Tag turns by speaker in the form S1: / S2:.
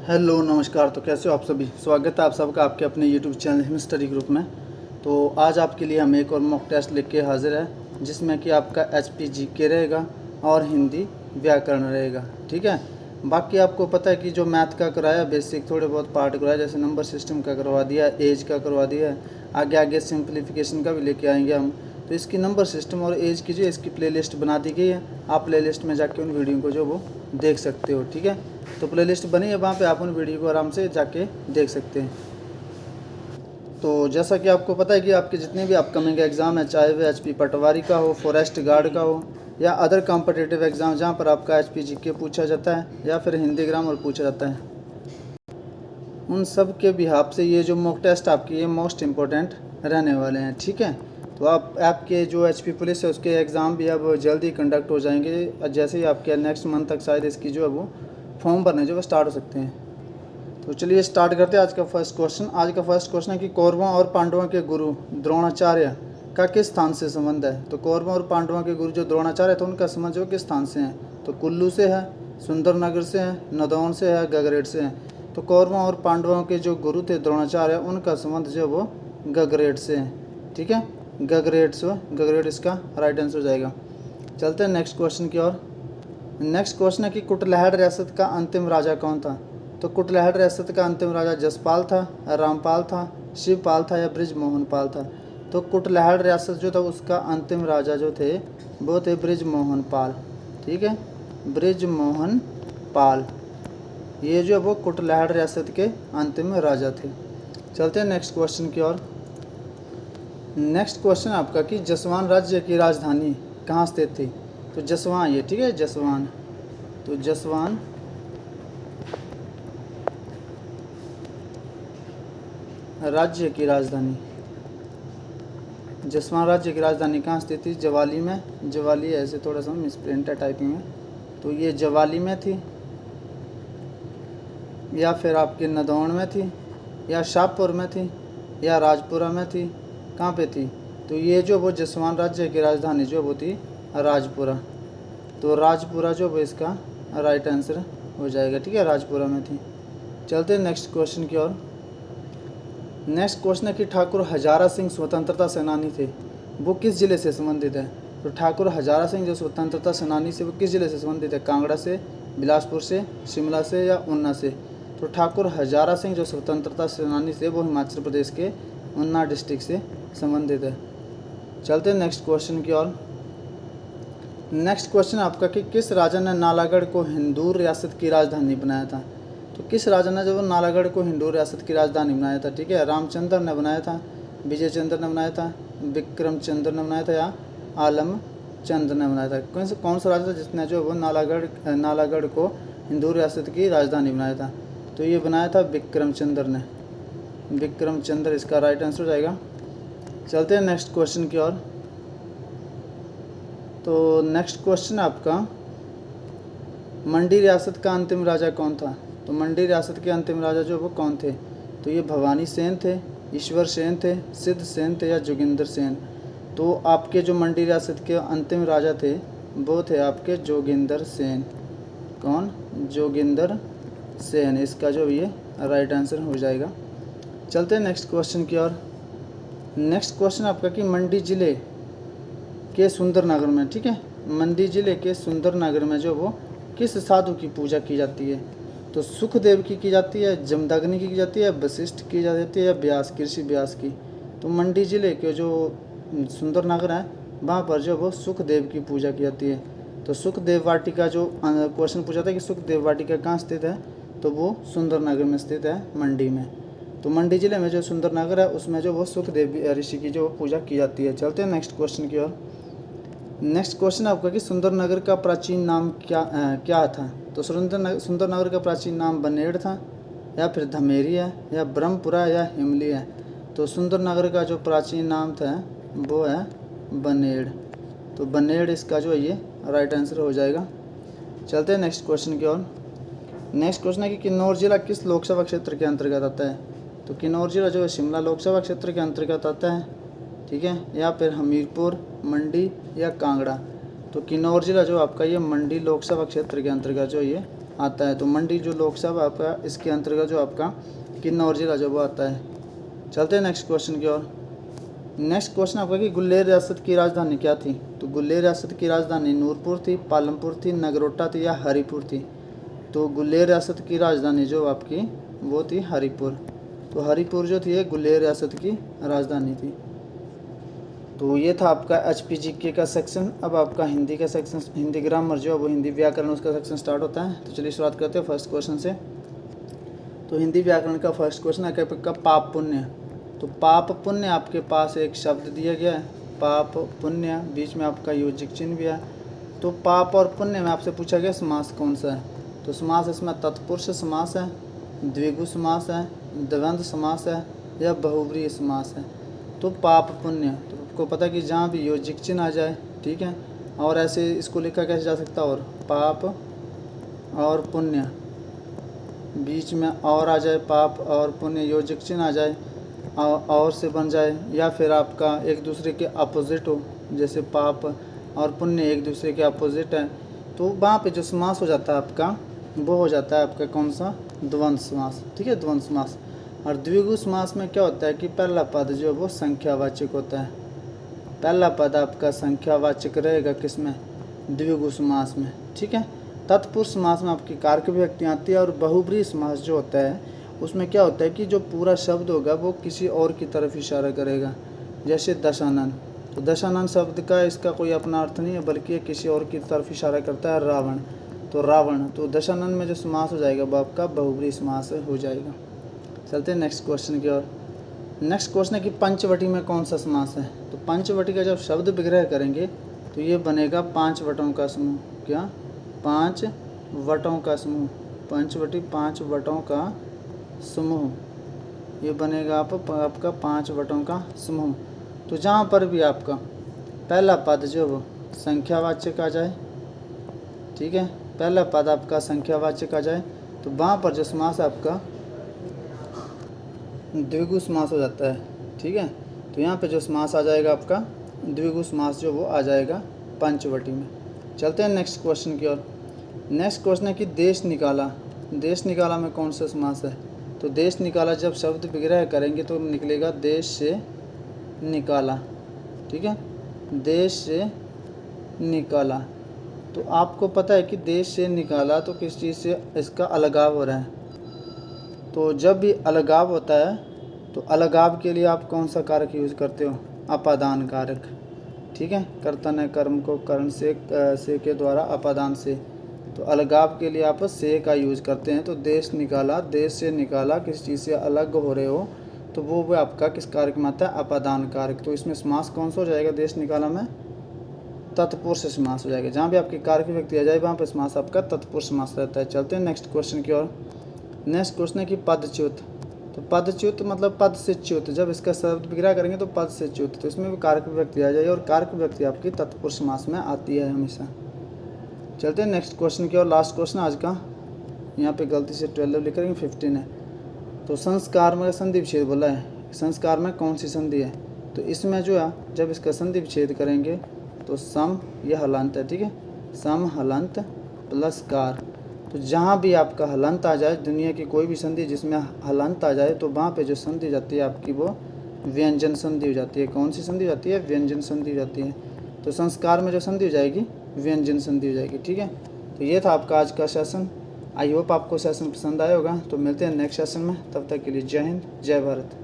S1: Hello नमस्कार। तो कैसे हो आप सभी। स्वागत है आप सबका आपके अपने YouTube channel him study group में। तो आज आपके लिए हम एक और मॉक टेस्ट लेके हाजिर है, जिसमें कि आपका एचपी जीके रहेगा और हिंदी व्याकरण रहेगा। ठीक है। बाकी आपको पता है कि जो मैथ का कराया, बेसिक थोड़े बहुत पार्ट कराया, जैसे नंबर सिस्टम का करवा दिया, एज का करवा दिया है, आगे आगे सिंप्लीफिकेशन का भी लेके आएंगे हम। तो इसकी नंबर सिस्टम और एज की जो इसकी प्लेलिस्ट बना दी गई है, आप प्लेलिस्ट में जाके उन वीडियो को जो वो देख सकते हो। ठीक है। तो प्लेलिस्ट बनी है, वहाँ पे आप उन वीडियो को आराम से जाके देख सकते हैं। तो जैसा कि आपको पता है कि आपके जितने भी अपकमिंग एग्ज़ाम है, चाहे वह एचपी पटवारी का हो, फॉरेस्ट गार्ड का हो, या अदर कॉम्पिटिटिव एग्ज़ाम जहाँ पर आपका एचपी जीके पूछा जाता है या फिर हिंदी ग्रामर पूछा जाता है, उन सब के बिहाफ से ये जो मॉक टेस्ट आपकी ये मोस्ट इम्पोर्टेंट रहने वाले हैं। ठीक है। तो आप आपके जो एचपी पुलिस है उसके एग्ज़ाम भी अब जल्दी कंडक्ट हो जाएंगे, जैसे ही आपके नेक्स्ट मंथ तक शायद इसकी जो है वो फॉर्म भरने जो वो स्टार्ट हो सकते हैं। तो चलिए स्टार्ट करते हैं आज का फर्स्ट क्वेश्चन। आज का फर्स्ट क्वेश्चन है कि कौरवों और पांडवों के गुरु द्रोणाचार्य का किस स्थान से संबंध है। तो कौरवों और पांडवों के गुरु जो द्रोणाचार्य थे उनका संबंध जो किस स्थान से है, तो कुल्लू से है, सुंदरनगर से है, नदौन से है, गगरेट से है। तो कौरवों और पांडवों के जो गुरु थे द्रोणाचार्य, उनका संबंध जो वो गगरेट से है। ठीक है। गगरेट से, गगरेट इसका राइट आंसर हो जाएगा। चलते हैं नेक्स्ट क्वेश्चन की ओर। नेक्स्ट क्वेश्चन है कि कुटलैहड़ रियासत का अंतिम राजा कौन था। तो कुटलैहड़ रियासत का अंतिम राजा जसपाल था, रामपाल था, शिवपाल था या बृजमोहन पाल था। तो कुटलैहड़ रियासत जो था उसका अंतिम राजा जो थे वो थे बृजमोहन पाल। ठीक है। बृजमोहन पाल, ये जो वो कुटलैहड़ रियासत के अंतिम राजा थे। चलते हैं नेक्स्ट क्वेश्चन की ओर। नेक्स्ट क्वेश्चन आपका कि जसवान राज्य की राजधानी कहाँ स्थित थी। तो जसवान, ये ठीक है, जसवान। तो जसवान राज्य की राजधानी, जसवान राज्य की राजधानी कहाँ स्थित थी। जवाली में। जवाली ऐसे थोड़ा सा मिसप्रिंट है टाइपिंग में, तो ये जवाली में थी, या फिर आपके नदौन में थी, या शाहपुर में थी, या राजपुरा में थी। कहाँ पे थी। तो ये जो वो जसवान राज्य की राजधानी जो वो थी राजपुरा। तो राजपुरा जो वो इसका राइट आंसर हो जाएगा। ठीक है, राजपुरा में थी। चलते हैं नेक्स्ट क्वेश्चन की ओर। नेक्स्ट क्वेश्चन है कि ठाकुर हजारा सिंह स्वतंत्रता सेनानी थे, वो किस जिले से संबंधित है। तो ठाकुर हजारा सिंह जो स्वतंत्रता सेनानी से वो किस जिले से संबंधित है। कांगड़ा से, बिलासपुर से, शिमला से या ऊना से। तो ठाकुर हजारा सिंह जो स्वतंत्रता सेनानी से वो हिमाचल प्रदेश के ऊना डिस्ट्रिक्ट से संबंधित है। चलते हैं नेक्स्ट क्वेश्चन की ओर। नेक्स्ट क्वेश्चन आपका कि किस राजा ने नालागढ़ को हिंदूर रियासत की राजधानी बनाया था। तो किस राजा ने जो नालागढ़ को हिंदूर रियासत की राजधानी बनाया था। ठीक है। रामचंद्र ने बनाया था, विजय चंद्र ने बनाया था, विक्रम चंद्र ने बनाया था या आलम चंद्र ने बनाया था। कौन सा राजा था जिसने जो वो नालागढ़ को हिंदूर रियासत की राजधानी बनाया था। तो ये बनाया था विक्रम चंद्र ने। विक्रम चंद्र इसका राइट आंसर हो जाएगा। चलते हैं नेक्स्ट क्वेश्चन की ओर। तो नेक्स्ट क्वेश्चन आपका मंडी रियासत का अंतिम राजा कौन था। तो मंडी रियासत के अंतिम राजा जो वो कौन थे। तो ये भवानी सेन थे, ईश्वर सेन थे, सिद्ध सेन थे या जोगिंदर सेन। तो आपके जो मंडी रियासत के अंतिम राजा थे वो थे आपके जोगिंदर सेन। कौन, जोगिंदर सेन, इसका जो ये राइट आंसर हो जाएगा। चलते हैं नेक्स्ट क्वेश्चन की ओर। नेक्स्ट क्वेश्चन आपका कि मंडी जिले के सुंदरनगर में, ठीक है, मंडी जिले के सुंदरनगर में जो वो किस साधु की पूजा की जाती है। तो सुखदेव की जाती है, जमदग्नि की जाती है, वशिष्ठ की जाती है या व्यास, ऋषि व्यास की। तो मंडी जिले के जो सुंदरनगर है वहाँ पर जो वो सुखदेव की पूजा की जाती है। तो सुखदेव वाटिका जो क्वेश्चन पूछा था कि सुखदेव वाटिका कहाँ स्थित है, तो वो सुंदरनगर में स्थित है, मंडी में। तो मंडी जिले में जो सुंदरनगर है उसमें जो वो सुखदेव ऋषि की जो पूजा की जाती है। चलते हैं नेक्स्ट क्वेश्चन की ओर। नेक्स्ट क्वेश्चन आपका कि सुंदरनगर का प्राचीन नाम क्या था। तो सुंदरनगर का प्राचीन नाम बनेड़ था, या फिर धमेरी है, या ब्रह्मपुरा या हिमली है। तो सुंदरनगर का जो प्राचीन नाम था वो है बनेड़। तो बनेड़ इसका जो है ये राइट आंसर हो जाएगा। चलते हैं नेक्स्ट क्वेश्चन की ओर। नेक्स्ट क्वेश्चन है कि किन्नौर जिला किस लोकसभा क्षेत्र के अंतर्गत आता है। तो किन्नौर जिला जो है शिमला लोकसभा क्षेत्र के अंतर्गत आता है। ठीक है, या फिर हमीरपुर, मंडी या कांगड़ा। तो किन्नौर जिला जो आपका ये मंडी लोकसभा क्षेत्र के अंतर्गत जो ये आता है। तो मंडी जो लोकसभा आपका इसके अंतर्गत जो आपका किन्नौर जिला जो वो आता है। चलते हैं नेक्स्ट क्वेश्चन की ओर। नेक्स्ट क्वेश्चन आपका कि गुल्लेर रियासत की राजधानी क्या थी? तो गुल्लेर रियासत की राजधानी नूरपुर थी, पालमपुर थी, नगरोटा थी या हरिपुर थी? तो गुल्लेर रियासत की राजधानी जो आपकी वो थी हरिपुर। तो हरिपुर जो थी गुल्लेर रियासत की राजधानी थी। तो ये था आपका HPGK का सेक्शन। अब आपका हिंदी का सेक्शन, हिंदी ग्रामर जो है वो हिंदी व्याकरण उसका सेक्शन स्टार्ट होता है। तो चलिए शुरुआत करते हैं फर्स्ट क्वेश्चन से। तो हिंदी व्याकरण का फर्स्ट क्वेश्चन है आपका पाप पुण्य। तो पाप पुण्य आपके पास एक शब्द दिया गया है, पाप पुण्य, बीच में आपका योजिक चिन्ह भी है। तो पाप और पुण्य में आपसे पूछा गया समास कौन सा है? तो समास इसमें तत्पुरुष समास है, द्विगु समास है, द्वंद्व समास है या बहुव्रीहि समास है। तो पाप पुण्य, तो आपको पता है कि जहाँ भी योजिक चिन्ह आ जाए, ठीक है, और ऐसे इसको लिखा कैसे जा सकता है? और पाप और पुण्य, बीच में और आ जाए, पाप और पुण्य योजिक चिन्ह आ जाए और से बन जाए, या फिर आपका एक दूसरे के अपोजिट हो, जैसे पाप और पुण्य एक दूसरे के अपोजिट है, तो वहाँ पे जो समास हो जाता है आपका वो हो जाता है आपका कौन सा? द्वंद्व समास, ठीक है, द्वंद्व समास। और द्विगु समास में क्या होता है कि पहला पद जो है वो संख्यावाचक होता है। पहला पद आपका संख्यावाचक रहेगा किसमें? द्विगु समास में, ठीक है। तत्पुरुष समास में आपकी कारक विभक्ति आती है। और बहुव्रीहि समास जो होता है उसमें क्या होता है कि जो पूरा शब्द होगा वो किसी और की तरफ इशारा करेगा, जैसे दशानन। तो दशानन शब्द का इसका कोई अपना अर्थ नहीं है, बल्कि ये किसी और की तरफ इशारा करता है, रावण। तो रावण, तो दशानन में जो समास हो जाएगा वो आपका बहुव्रीहि समास हो जाएगा। चलते हैं नेक्स्ट क्वेश्चन की ओर। नेक्स्ट क्वेश्चन है कि पंचवटी में कौन सा समास है? तो पंचवटी का जब शब्द विग्रह करेंगे तो ये बनेगा 5 वटों का समूह। क्या? 5 वटों का समूह। पंचवटी 5 वटों का समूह, ये बनेगा आपका 5 वटों का समूह। तो जहाँ पर भी आपका पहला पद जो वो संख्यावाचक आ जाए, ठीक है, पहला पद आपका संख्यावाचक आ जाए, तो वहाँ पर जो समास आपका द्विगु समास हो जाता है, ठीक है। तो यहाँ पे जो समास आ जाएगा आपका द्विगु समास जो वो आ जाएगा पंचवटी में। चलते हैं नेक्स्ट क्वेश्चन की ओर। नेक्स्ट क्वेश्चन है कि देश निकाला। देश निकाला में कौन सा समास है? तो देश निकाला जब शब्द विग्रह करेंगे तो निकलेगा देश से निकाला, ठीक है, देश से निकाला। तो आपको पता है कि देश से निकाला तो किस चीज़ से इसका अलगाव हो रहा है। तो जब भी अलगाव होता है तो अलगाव के लिए आप कौन सा कारक यूज़ करते हो? अपादान कारक, ठीक है, कर्ता ने कर्म को कर्ण से के द्वारा अपादान से, तो अलगाव के लिए आप से का यूज़ करते हैं। तो देश निकाला, देश से निकाला, किस चीज़ से अलग हो रहे हो, तो वो आपका किस कारक में आता है? अपादान कारक। तो इसमें समास कौन सा हो जाएगा? देश निकाला में तत्पुरुष समास हो जाएगा। जहाँ भी आपकी कारक विभक्ति आ जाए वहाँ पर समास आपका तत्पुरुष समास रहता है। चलते हैं नेक्स्ट क्वेश्चन की ओर। नेक्स्ट क्वेश्चन है कि पदच्युत। तो पदच्युत मतलब पद से च्युत, जब इसका शब्द विग्रह करेंगे तो पद से च्युत, तो इसमें भी कारक विभक्ति आ जाएगी और कारक विभक्ति आपकी तत्पुरुष समास में आती है हमेशा। चलते हैं नेक्स्ट क्वेश्चन की ओर। लास्ट क्वेश्चन आज का, यहाँ पे गलती से 12 लिख रहे 15 है। तो संस्कार में संधि विच्छेद बोला है, संस्कार में कौन सी संधि है? तो इसमें जो है जब इसका संधि विच्छेद करेंगे तो सम यह हलंत है, ठीक है, सम हलंत प्लस कार। तो जहाँ भी आपका हलंत आ जाए, दुनिया की कोई भी संधि जिसमें हलंत आ जाए, तो वहाँ पे जो संधि जाती है आपकी वो व्यंजन संधि हो जाती है। कौन सी संधि हो जाती है? व्यंजन संधि हो जाती है। तो संस्कार में जो संधि हो जाएगी व्यंजन संधि हो जाएगी, ठीक है। तो ये था आपका आज का सेशन। आई होप आपको सेशन पसंद आया होगा। तो मिलते हैं नेक्स्ट सेशन में, तब तक के लिए जय हिंद, जय भारत।